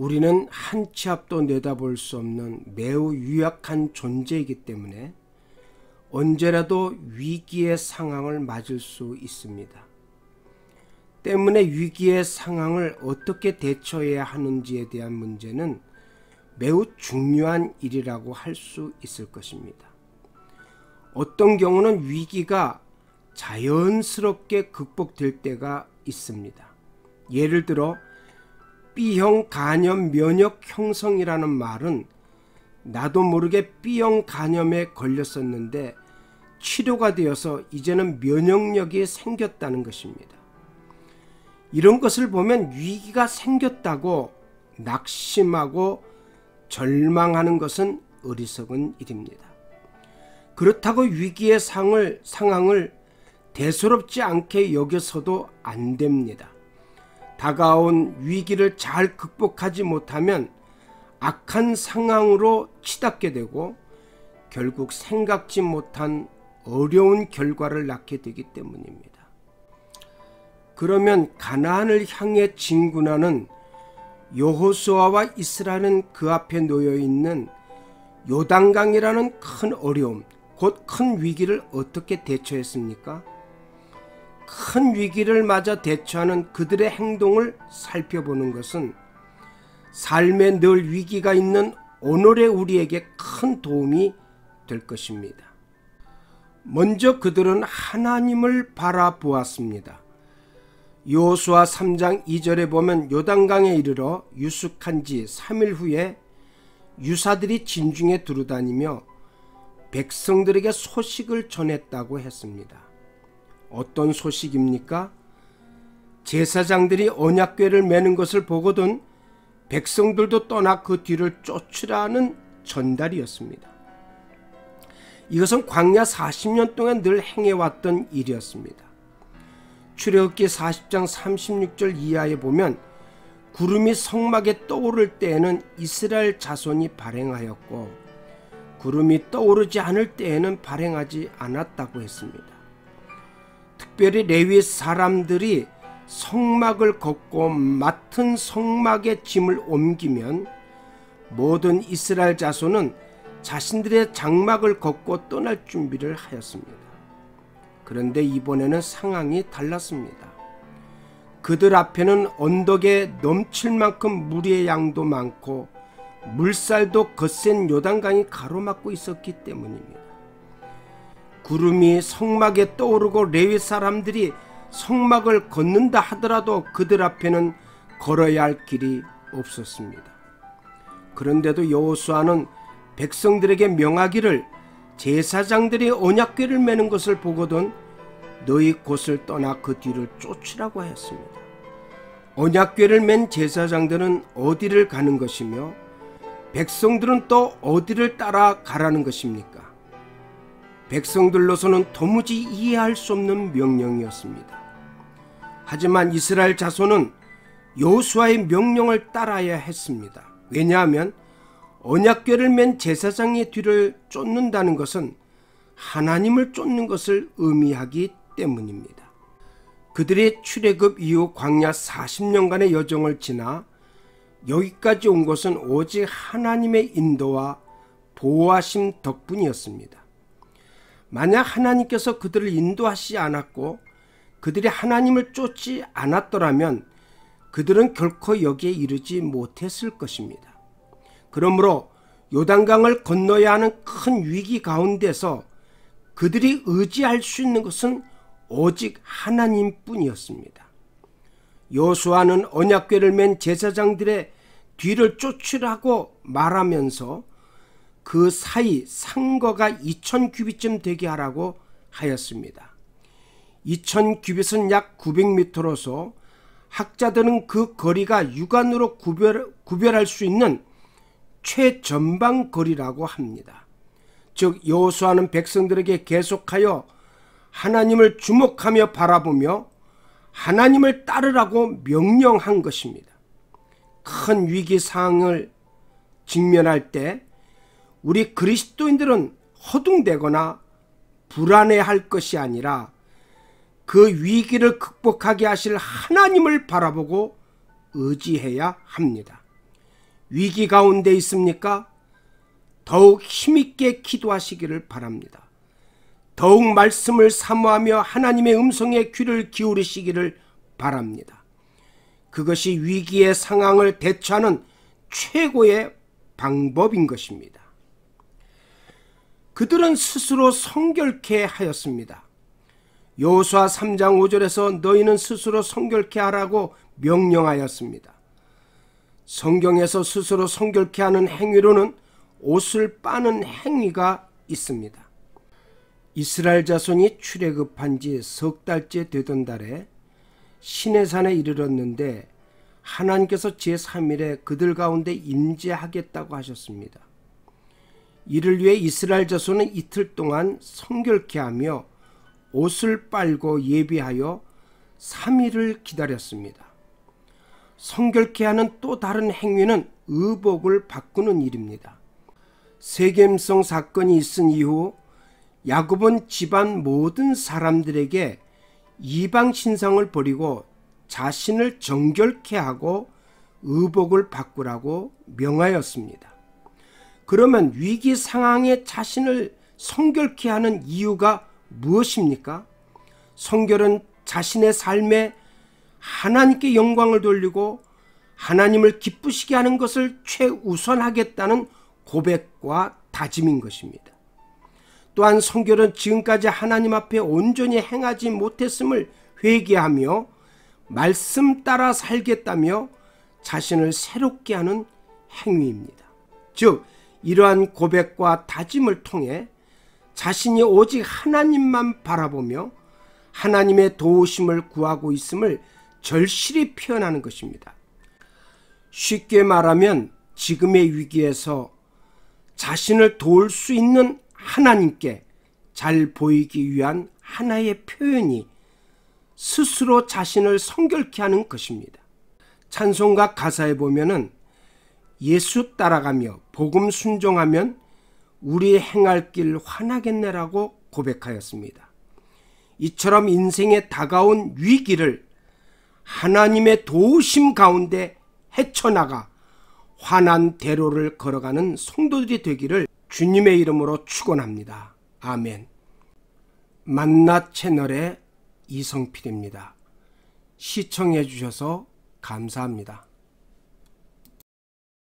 우리는 한 치 앞도 내다볼 수 없는 매우 유약한 존재이기 때문에 언제라도 위기의 상황을 맞을 수 있습니다. 때문에 위기의 상황을 어떻게 대처해야 하는지에 대한 문제는 매우 중요한 일이라고 할 수 있을 것입니다. 어떤 경우는 위기가 자연스럽게 극복될 때가 있습니다. 예를 들어 B형 간염 면역 형성이라는 말은 나도 모르게 B형 간염에 걸렸었는데 치료가 되어서 이제는 면역력이 생겼다는 것입니다. 이런 것을 보면 위기가 생겼다고 낙심하고 절망하는 것은 어리석은 일입니다. 그렇다고 위기의 상황을 대수롭지 않게 여겨서도 안 됩니다. 다가온 위기를 잘 극복하지 못하면 악한 상황으로 치닫게 되고 결국 생각지 못한 어려운 결과를 낳게 되기 때문입니다. 그러면 가나안을 향해 진군하는 여호수아와 이스라엘은 그 앞에 놓여 있는 요단강이라는 큰 어려움, 곧 큰 위기를 어떻게 대처했습니까? 큰 위기를 맞아 대처하는 그들의 행동을 살펴보는 것은 삶에 늘 위기가 있는 오늘의 우리에게 큰 도움이 될 것입니다. 먼저 그들은 하나님을 바라보았습니다. 여호수아 3장 2절에 보면 요단강에 이르러 유숙한 지 3일 후에 유사들이 진중에 두루다니며 백성들에게 소식을 전했다고 했습니다. 어떤 소식입니까? 제사장들이 언약궤를 매는 것을 보거든 백성들도 떠나 그 뒤를 쫓으라는 전달이었습니다. 이것은 광야 40년 동안 늘 행해왔던 일이었습니다. 출애굽기 40장 36절 이하에 보면 구름이 성막에 떠오를 때에는 이스라엘 자손이 발행하였고 구름이 떠오르지 않을 때에는 발행하지 않았다고 했습니다. 특별히 레위 사람들이 성막을 걷고 맡은 성막의 짐을 옮기면 모든 이스라엘 자손은 자신들의 장막을 걷고 떠날 준비를 하였습니다. 그런데 이번에는 상황이 달랐습니다. 그들 앞에는 언덕에 넘칠 만큼 무리의 양도 많고 물살도 거센 요단강이 가로막고 있었기 때문입니다. 구름이 성막에 떠오르고 레위 사람들이 성막을 걷는다 하더라도 그들 앞에는 걸어야 할 길이 없었습니다. 그런데도 여호수아는 백성들에게 명하기를 제사장들이 언약궤를 매는 것을 보거든 너희 곳을 떠나 그 뒤를 쫓으라고 하였습니다. 언약궤를 맨 제사장들은 어디를 가는 것이며 백성들은 또 어디를 따라 가라는 것입니까? 백성들로서는 도무지 이해할 수 없는 명령이었습니다. 하지만 이스라엘 자손은 여호수아의 명령을 따라야 했습니다. 왜냐하면 언약궤를 맨 제사장의 뒤를 쫓는다는 것은 하나님을 쫓는 것을 의미하기 때문입니다. 그들이 출애굽 이후 광야 40년간의 여정을 지나 여기까지 온 것은 오직 하나님의 인도와 보호하심 덕분이었습니다. 만약 하나님께서 그들을 인도하시지 않았고 그들이 하나님을 쫓지 않았더라면 그들은 결코 여기에 이르지 못했을 것입니다. 그러므로 요단강을 건너야 하는 큰 위기 가운데서 그들이 의지할 수 있는 것은 오직 하나님뿐이었습니다. 여호수아는 언약궤를 맨 제사장들의 뒤를 쫓으라고 말하면서 그 사이 상거가 2000규빗쯤 되게 하라고 하였습니다. 2000규빗은 약 900m로서 학자들은 그 거리가 육안으로 구별할 수 있는 최전방 거리라고 합니다. 즉 여호수아는 백성들에게 계속하여 하나님을 주목하며 바라보며 하나님을 따르라고 명령한 것입니다. 큰 위기 상황을 직면할 때 우리 그리스도인들은 허둥대거나 불안해할 것이 아니라 그 위기를 극복하게 하실 하나님을 바라보고 의지해야 합니다. 위기 가운데 있습니까? 더욱 힘있게 기도하시기를 바랍니다. 더욱 말씀을 사모하며 하나님의 음성에 귀를 기울이시기를 바랍니다. 그것이 위기의 상황을 대처하는 최고의 방법인 것입니다. 그들은 스스로 성결케 하였습니다. 여호수아 3장 5절에서 너희는 스스로 성결케 하라고 명령하였습니다. 성경에서 스스로 성결케 하는 행위로는 옷을 빠는 행위가 있습니다. 이스라엘 자손이 출애굽한 지 석 달째 되던 달에 시내산에 이르렀는데 하나님께서 제3일에 그들 가운데 임재하겠다고 하셨습니다. 이를 위해 이스라엘 자손은 이틀 동안 성결케 하며 옷을 빨고 예비하여 3일을 기다렸습니다. 성결케 하는 또 다른 행위는 의복을 바꾸는 일입니다. 세겜성 사건이 있은 이후 야곱은 집안 모든 사람들에게 이방 신상을 버리고 자신을 정결케 하고 의복을 바꾸라고 명하였습니다. 그러면 위기 상황에 자신을 성결케 하는 이유가 무엇입니까? 성결은 자신의 삶에 하나님께 영광을 돌리고 하나님을 기쁘시게 하는 것을 최우선하겠다는 고백과 다짐인 것입니다. 또한 성결은 지금까지 하나님 앞에 온전히 행하지 못했음을 회개하며 말씀 따라 살겠다며 자신을 새롭게 하는 행위입니다. 즉 이러한 고백과 다짐을 통해 자신이 오직 하나님만 바라보며 하나님의 도우심을 구하고 있음을 절실히 표현하는 것입니다. 쉽게 말하면 지금의 위기에서 자신을 도울 수 있는 하나님께 잘 보이기 위한 하나의 표현이 스스로 자신을 성결케 하는 것입니다. 찬송가 가사에 보면은 예수 따라가며 복음 순종하면 우리 행할 길 환하겠네라고 고백하였습니다. 이처럼 인생에 다가온 위기를 하나님의 도우심 가운데 헤쳐나가 환한 대로를 걸어가는 성도들이 되기를 주님의 이름으로 축원합니다. 아멘. 만나 채널의 이성필입니다. 시청해 주셔서 감사합니다.